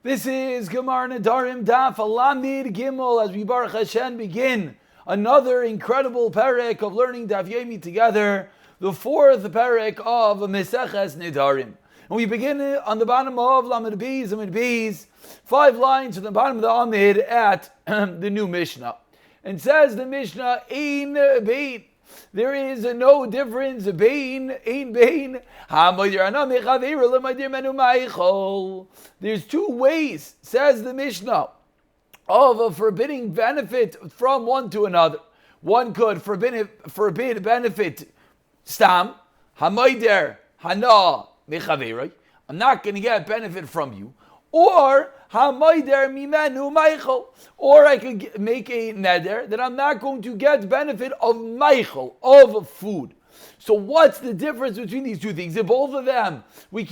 This is Gemara Nedarim Daf Alamid Gimel as we Baruch Hashem begin another incredible perek of learning Daf Yomi together, the fourth perek of Meseches Nedarim. And we begin on the bottom of Lamed Beis, Amid Beis, 5 lines from the bottom of the Amid at the new Mishnah. And says the Mishnah, Ein Bein. There is no difference. Bein. There's two ways, says the Mishnah, of a forbidding benefit from one to another. One could forbid benefit stam, hamayder hana mechaveroi. I'm not going to get benefit from you. Or hamayder mimenu meichel. Or I could make a neder that I'm not going to get benefit of meichel, of food. So what's the difference between these two things? If both of them, I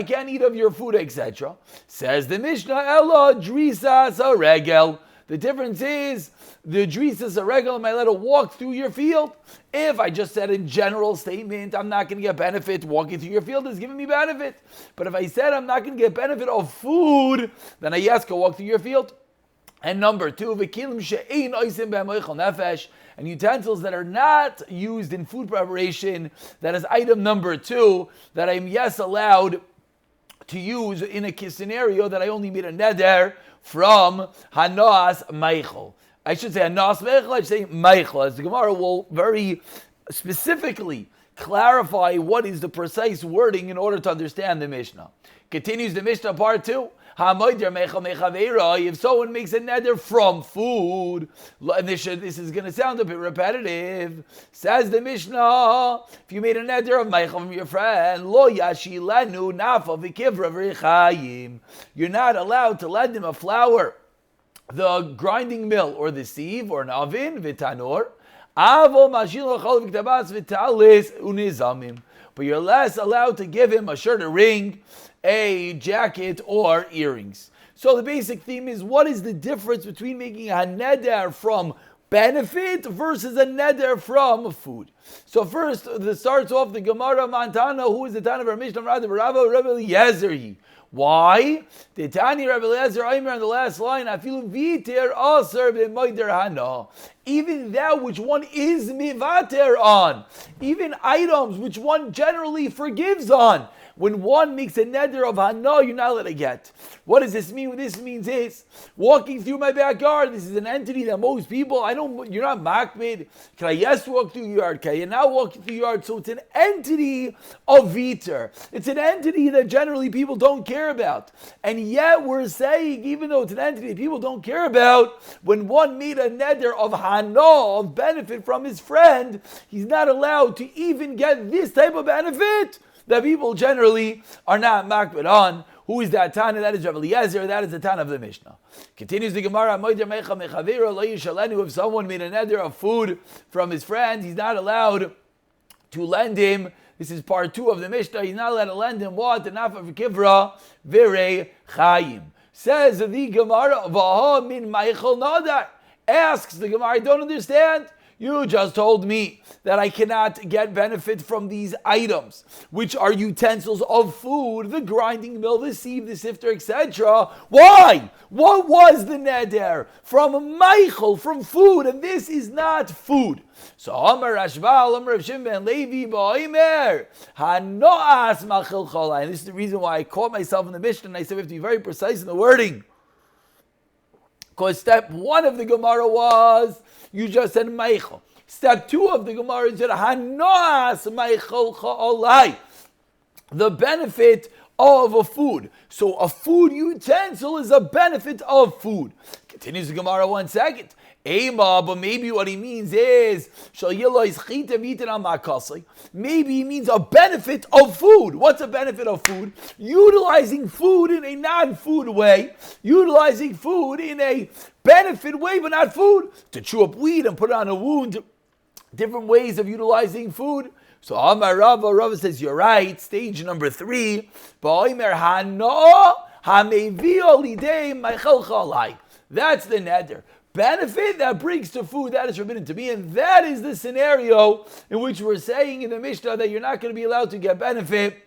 can't eat of your food, etc. Says the Mishnah, Ella drisas regel. The difference is the drisas regel, am I allowed to walk through your field? If I just said in general statement, I'm not going to get benefit, walking through your field is giving me benefit. But if I said I'm not going to get benefit of food, then I yes, go walk through your field. And number 2, v'kilim she'ein oisim b'moichel nefesh, and utensils that are not used in food preparation. That is item number 2, that I'm yes allowed to use in a scenario that I only made a neder from hanas meichel. I should say hanas meichel, I should say meichel, as the Gemara will very specifically clarify what is the precise wording in order to understand the Mishnah. Continues the Mishnah part 2. If someone makes a neder from food, and this is going to sound a bit repetitive, says the Mishnah, if you made a neder of meichel from your friend, lo yashilenu nafa v'kivra v'chayim, you're not allowed to lend him a flour, the grinding mill, or the sieve, or an oven, v'tanor, avo mashil chol v'ktabas v'talis unizamim, but you're less allowed to give him a shirt, a ring, a jacket, or earrings. So the basic theme is, what is the difference between making a neder from benefit versus a neder from food? So first, this starts off the Gemara Mantana, who is the Tana of our Mishnah, Rabbi Eliezer. Why? The Tani Rabbi Eliezer Aimer on the last line, Afilu viter aser b'moider hana. Even that which one is mivater on, even items which one generally forgives on, when one makes a neder of hana, you're not allowed to get. What does this mean? What this means is, walking through my backyard, this is an entity that most people, you're not makbid. Can I yes walk through your yard? Can you not walk through your yard? So it's an entity of viter. It's an entity that generally people don't care about. And yet we're saying, even though it's an entity that people don't care about, when one made a neder of hana, of benefit from his friend, he's not allowed to even get this type of benefit that people generally are not makbid on. Who is that Tana? That is Rabbi Eliezer. That is the Tana of the Mishnah. Continues the Gemara. If someone made a neder of food from his friend, he's not allowed to lend him. This is part 2 of the Mishnah. He's not allowed to lend him what? The nafa v'kivra v'rei chayim. Says the Gemara, v'ha min meichel nadar. Asks the Gemara, I don't understand. You just told me that I cannot get benefit from these items, which are utensils of food, the grinding mill, the sieve, the sifter, etc. Why? What was the neder? From meichel, from food, and this is not food. So Amar Rashbal, Amar Rav Shimon ben Levi, Ba'omer, Hanoas machil cholai. And this is the reason why I caught myself in the Mishnah, and I said we have to be very precise in the wording. Because step 1 of the Gemara was, you just said meichel. Step 2 of the Gemara is hanoas meichel cha'olai, the benefit of a food. So a food utensil is a benefit of food. Continues the Gemara 1 second. Ema, but maybe what he means is maybe he means a benefit of food. What's a benefit of food? Utilizing food in a non-food way, utilizing food in a benefit way, but not food. To chew up weed and put it on a wound. Different ways of utilizing food. So Amar Rava says, you're right. Stage number 3. That's the neder. Benefit that brings to food, that is forbidden to me. And that is the scenario in which we're saying in the Mishnah that you're not going to be allowed to get benefit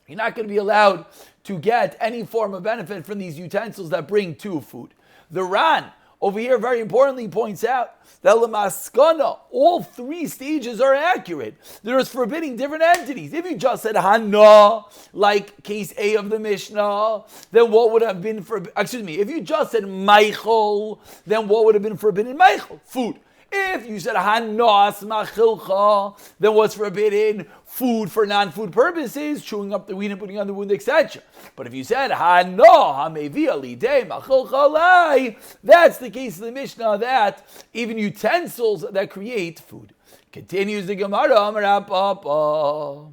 You're not going to be allowed to get any form of benefit from these utensils that bring to food. The Ran, over here, very importantly, points out that Lamaskana, all three stages are accurate. There is forbidding different entities. If you just said Hana, like case A of the Mishnah, then what would have been forbidden? If you just said Meichel, then what would have been forbidden? Meichel, food. If you said Hanas Machilcha, then what's forbidden? Food for non-food purposes, chewing up the weed and putting on the wound, etc. But if you said Hana Hamevi Alidei Machilcha Lai, that's the case of the Mishnah that even utensils that create food. Continues the Gemara, Amar Rabba.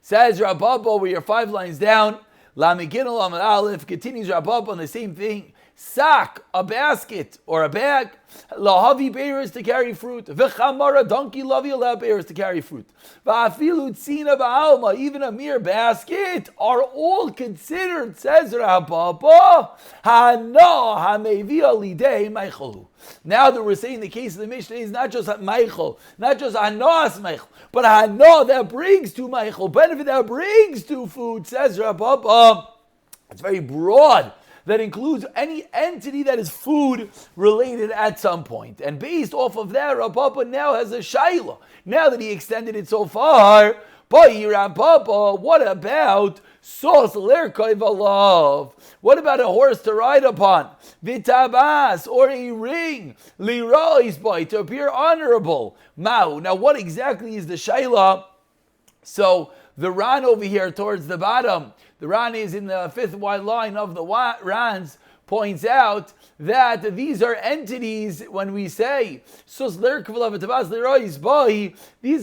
Says Rabba, we are 5 lines down. Lamigin Amar Aleph continues Rabba on the same thing. Sack, a basket or a bag, lahavi bearers to carry fruit, v'chamara donkey lavi allow bearers to carry fruit, v'afilu tzina ba'alma, even a mere basket are all considered, says Rabba, hana hamevi alidei meichelu. Now that we're saying the case of the Mishnah is not just meichel, not just hanas meichel, but hana that brings to meichel, benefit that brings to food, says Rabba. It's very broad. That includes any entity that is food related at some point. And based off of that, Rav Papa now has a shaila. Now that he extended it so far, Rav Papa, what about sos lerkoi valav? What about a horse to ride upon? Vitabas, or a ring, lirois boy, to appear honorable. Mau. Now what exactly is the shaila? So the Ran over here towards the bottom, the Ran is in the 5th wide line of the Rans, points out that these are entities, when we say, these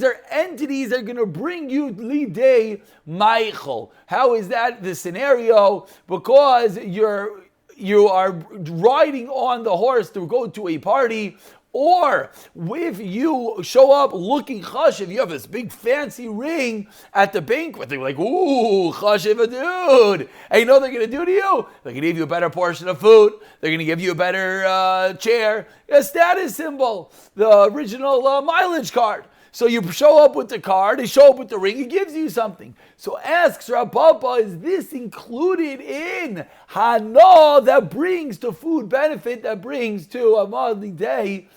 are entities that are going to bring you lidei meichel. How is that the scenario? Because you are riding on the horse to go to a party, or if you show up looking chashiv, you have this big fancy ring at the banquet, they're like, ooh, chashiv a dude. And you know what they're going to do to you? They're going to give you a better portion of food. They're going to give you a better chair, a status symbol, the original mileage card. So you show up with the card, they show up with the ring, it gives you something. So asks Rav Papa, is this included in Hana that brings to food benefit, that brings to a modern day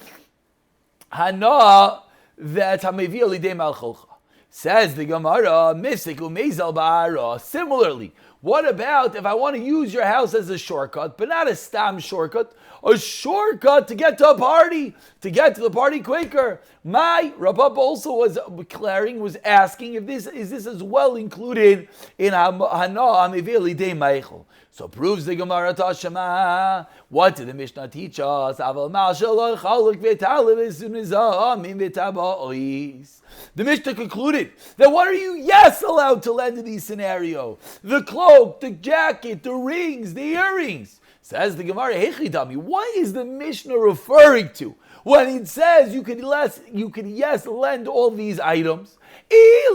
Hana that Hamevi Alidei Malcholcha? Says the Gemara, Misik Umeizal Ba'ara. Similarly, what about if I want to use your house as a shortcut, but not a stam shortcut, a shortcut to get to a party, to get to the party quicker? Rav Papa also was declaring, was asking if this is as well included in Hana Hamevi Alidei Meichel. So proves the Gemara Tashema. What did the Mishnah teach us? The Mishnah concluded that what are you, allowed to lend in these scenarios? The cloak, the jacket, the rings, the earrings. Says the Gemara, Hechidami, what is the Mishnah referring to when it says you can lend all these items? If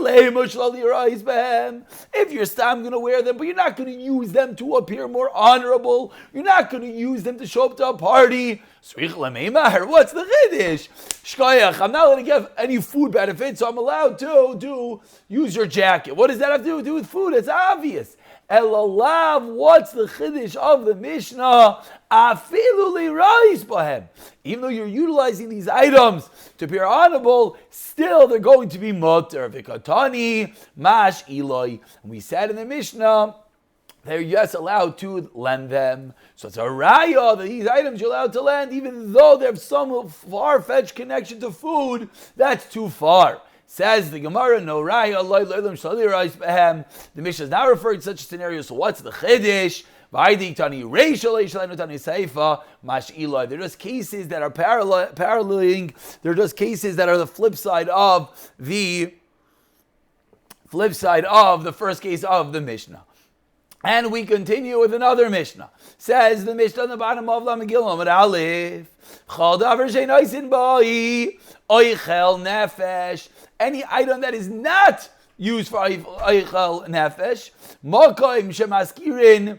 you're still going to wear them, but you're not going to use them to appear more honorable, you're not going to use them to show up to a party. What's the chiddush? Shkoyach, I'm not going to give any food benefits, so I'm allowed to use your jacket. What does that have to do with food? It's obvious. Elalav, what's the chiddush of the Mishnah? Afilu lirais bahem. Even though you're utilizing these items to appear honorable, still they're going to be mutter. Vikatani mash iloi. And we said in the Mishnah, they're allowed to lend them. So it's a raya that these items you're allowed to lend, even though they have some far-fetched connection to food, that's too far. Says the Gemara, no raya, the Mishnah is not referring to such a scenario, so what's the chiddush? They're just cases that are paralleling, they're just cases that are the flip side of the first case of the Mishnah. And we continue with another Mishnah. Says the Mishnah on the bottom of Lamegillah, Aleph, any item that is not used for Oichel Nefesh, Mokoim Shemaskirin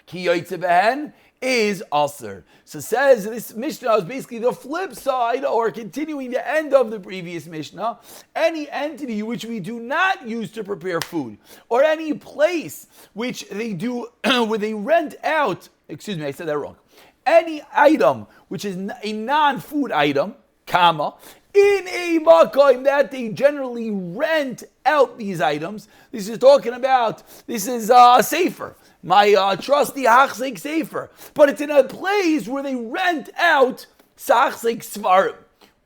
Ki Yoitze Behen, is aser. So says this Mishnah is basically the flip side, or continuing the end of the previous Mishnah. Any entity which we do not use to prepare food, or any place which they do, where they rent out, excuse me, I said that wrong. Any item which is a non-food item, comma, in a makom that they generally rent out these items. This is talking about, this is a sefer, my trusty hachzik sefer. But it's in a place where they rent out sachzik svarim.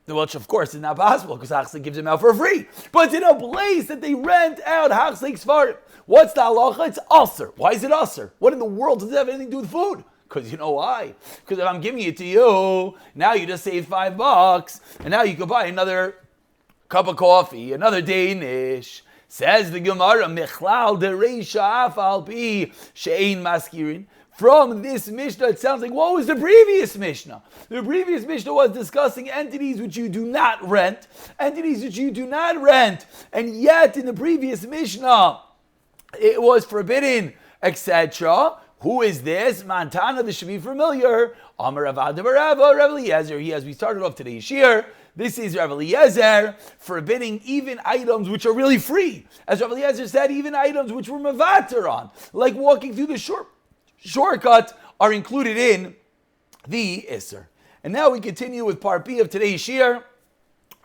Which of course is not possible because hachzik gives them out for free. But it's in a place that they rent out hachzik svarim. What's the halacha? It's aser. Why is it aser? What in the world does it have anything to do with food? Because you know why? Because if I'm giving it to you, now you just saved $5, and now you could buy another cup of coffee, another Danish. Says the Gemara, Mechlal dereisha af al pi she'ein maskirin. From this Mishnah, it sounds like, what was the previous Mishnah? The previous Mishnah was discussing entities which you do not rent, and yet in the previous Mishnah, it was forbidden, etc. Who is this? Montana, this should be familiar. Amar Rav Eliezer. He, as we started off today's shir, this is Rav Eliezer forbidding even items which are really free. As Rav Eliezer said, even items which we're mevater on, like walking through the shortcut, are included in the Isser. And now we continue with part B of today's shir,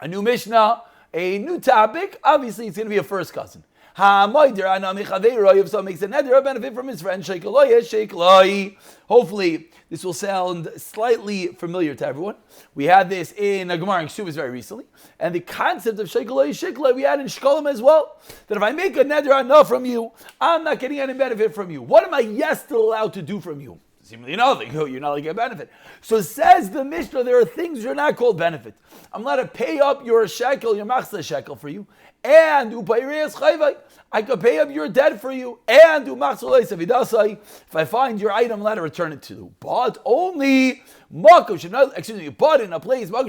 a new Mishnah, a new topic. Obviously, it's going to be a first cousin. If someone makes a neder, a benefit from his friend, sheikloi. Hopefully, this will sound slightly familiar to everyone. We had this in a Gemara in Ksubas very recently, and the concept of sheikloi we had in Shkolim as well. That if I make a neder ana from you, I'm not getting any benefit from you. What am I still allowed to do from you? Seemingly nothing. You're not going to get benefit. So says the Mishnah, there are things you're not called benefit. I'm allowed to pay up your shekel, your machzah shekel for you, and I could pay up your debt for you, and if I find your item, I'm allowed to return it to you. But only but in a place, in a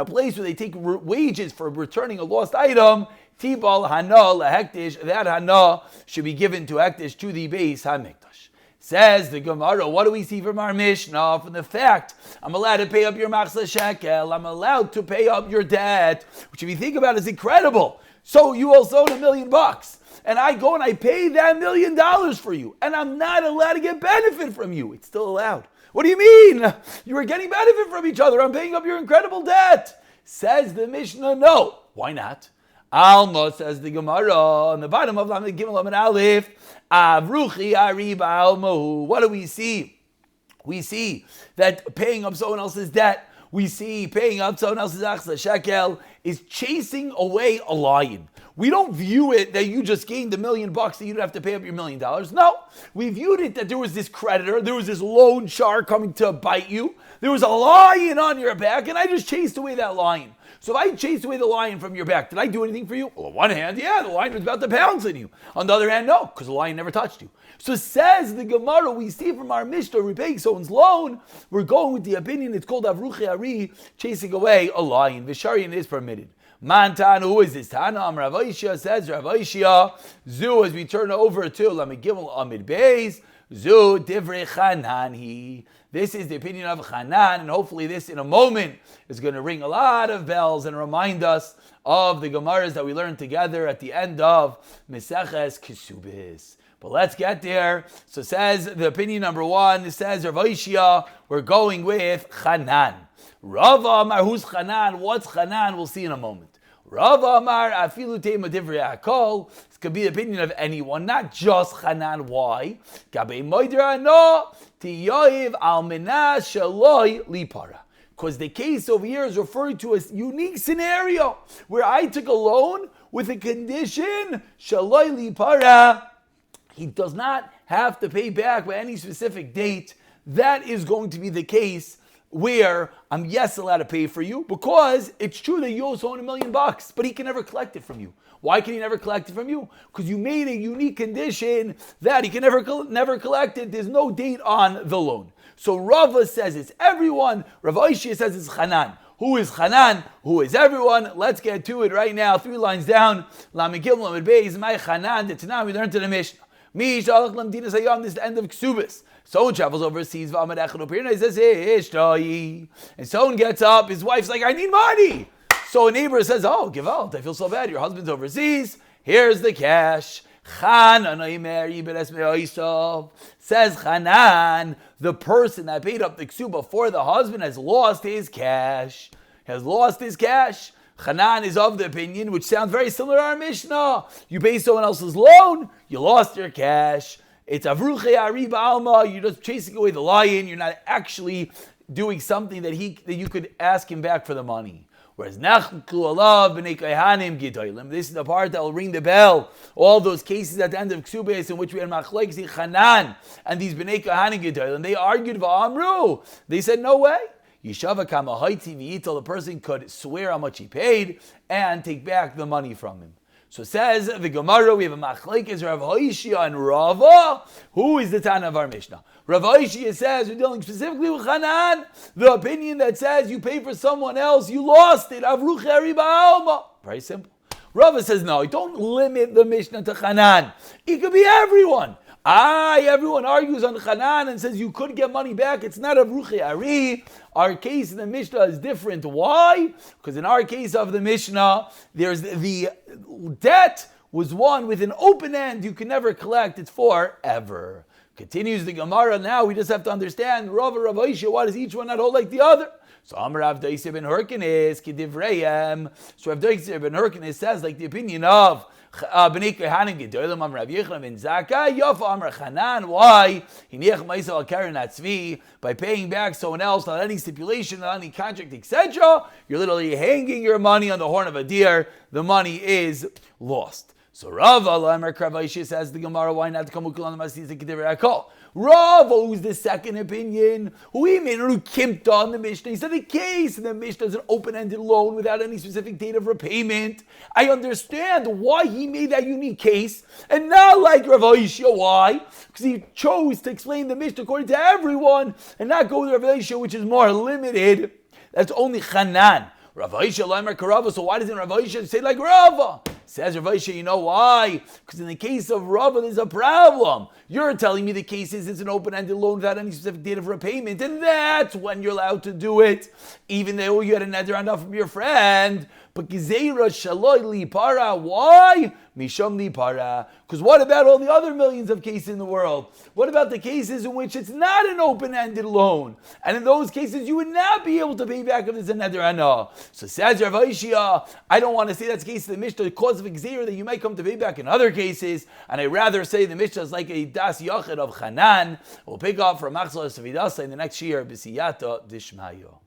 place where they take wages for returning a lost item, tibal hana lehektish, that hana should be given to hektish, to the Beis Hamikdash. Says the Gemara, what do we see from our Mishnah? From the fact, I'm allowed to pay up your machzah shekel, I'm allowed to pay up your debt, which if you think about it is incredible. So you also own $1 million, and I go and I pay that $1 million for you, and I'm not allowed to get benefit from you. It's still allowed. What do you mean? You are getting benefit from each other. I'm paying up your incredible debt. Says the Mishnah, no. Why not? Alma, says the Gemara, on the bottom of Lamed Gimel Lamed Aleph, Avruchi Ariba Almahu. What do we see? We see that paying up someone else's debt, we see paying up someone else's achsa shekel is chasing away a lion. We don't view it that you just gained $1 million that you don't have to pay up your $1 million. No, we viewed it that there was this creditor, there was this loan shark coming to bite you, there was a lion on your back, and I just chased away that lion. So if I chased away the lion from your back, did I do anything for you? Well, on one hand, yeah, the lion was about to pounce on you. On the other hand, no, because the lion never touched you. So says the Gemara, we see from our Mishnah, repaying someone's loan, we're going with the opinion, it's called Avruchi Ari, chasing away a lion. Visharian is permitted. Mantan, who is this? Tana, Rav Aishia says, Rav Aishia, Zu, as we turn over to Lamed Gimel Amid Beis, Zu Divrei Chananhi. This is the opinion of Hanan, and hopefully this in a moment is going to ring a lot of bells and remind us of the Gemaras that we learned together at the end of Meseches Kesubis. But let's get there. So says the opinion number one, it says Rav Aishia, we're going with Hanan. Rav Amar, who's Hanan? What's Hanan? We'll see in a moment. Rav Amar, afilu teima divrei hakol. This could be the opinion of anyone, not just Hanan. Why? Gabei moidra no tiyoiv al menas shaloi lipara. Because the case over here is referring to a unique scenario where I took a loan with a condition shaloi lipara. He does not have to pay back by any specific date. That is going to be the case where I'm allowed to pay for you, because it's true that you also own $1 million, but he can never collect it from you. Why can he never collect it from you? Because you made a unique condition that he can never collect it. There's no date on the loan. So Rava says it's everyone. Rav Aishia says it's Hanan. Who is Hanan? Who is everyone? Let's get to it right now. 3 lines down. Lamed Gimel Lamed Beis, my Hanan. The Tanah we learned to the Mishnah. Mi shalach lamdinas hayam. This is the end of Ksubis. Someone travels overseas, and says, and someone gets up, his wife's like, I need money. So a neighbor says, oh, give out. I feel so bad. Your husband's overseas. Here's the cash. Says Hanan, the person that paid up the ksuba for the husband has lost his cash. Hanan is of the opinion, which sounds very similar to our Mishnah. You pay someone else's loan, you lost your cash. It's avruche ariba alma. You're just chasing away the lion. You're not actually doing something that you could ask him back for the money. Whereas Nachlu alav b'nei kohanim gidolim. This is the part that will ring the bell. All those cases at the end of Ksubes in which we had machlekes Hanan and these b'nei kohanim gidolim, they argued v'amru. They said no way. Yishava kama haiti v'yital. The person could swear how much he paid and take back the money from him. So says the Gemara, we have a machlekes Rav Hoshia and Rava. Who is the Tana of our Mishnah? Rav Hoshia says, we're dealing specifically with Hanan, the opinion that says you pay for someone else, you lost it. Avruch eri ba'alma. Very simple. Rava says, no, don't limit the Mishnah to Hanan. It could be everyone. Everyone argues on Hanan and says you could get money back. It's not avruch ari. Our case in the Mishnah is different. Why? Because in our case of the Mishnah, there's the debt was one with an open end. You can never collect. It's forever. Continues the Gemara. Now we just have to understand Rav Hoshia. Why does each one not hold like the other? So Amar Rav Doiseh ben Hurkenes kedivrayim. So Rav Doiseh ben Hurkenes says like the opinion of B'nei Kohanim Gedolim Amar Rav Yechon ben Zakkai Yofa Amar Hanan. Why? Hiniach Ma'isa al Karen Atzvi, by paying back someone else, not any stipulation, not any contract, etc. You're literally hanging your money on the horn of a deer. The money is lost. So Rava Amar Rav Hoshia says the Gemara, why not come ukul on the Masis Kedivrei Akol? Rava, who's the second opinion, who he made a kimped on the Mishnah. He said the case in the Mishnah is an open-ended loan without any specific date of repayment. I understand why he made that unique case, and not like Rav Hoshia. Why? Because he chose to explain the Mishnah according to everyone, and not go with Rav Hoshia, which is more limited. That's only Hanan. Rav Hoshia Lamer Karava. So why doesn't Rav Hoshia say like Rava? Says Rav Hoshia, you know why? Because in the case of Rava, there's a problem. You're telling me the case is it's an open-ended loan without any specific date of repayment, and that's when you're allowed to do it, even though you had a neder from your friend. But Gezeira Shaloi Li Para. Why? Misham Li Para. Because what about all the other millions of cases in the world? What about the cases in which it's not an open-ended loan? And in those cases, you would not be able to pay back if there's a neder ana. So says Rav Hoshia, I don't want to say that's the case of the Mishnah, the cause of Gezeira that you might come to pay back in other cases, and I rather say the Mishnah is like a das yachid of Hanan. We'll pick up from Machzor Savidasa in the next year, B'siyata Dishmayo.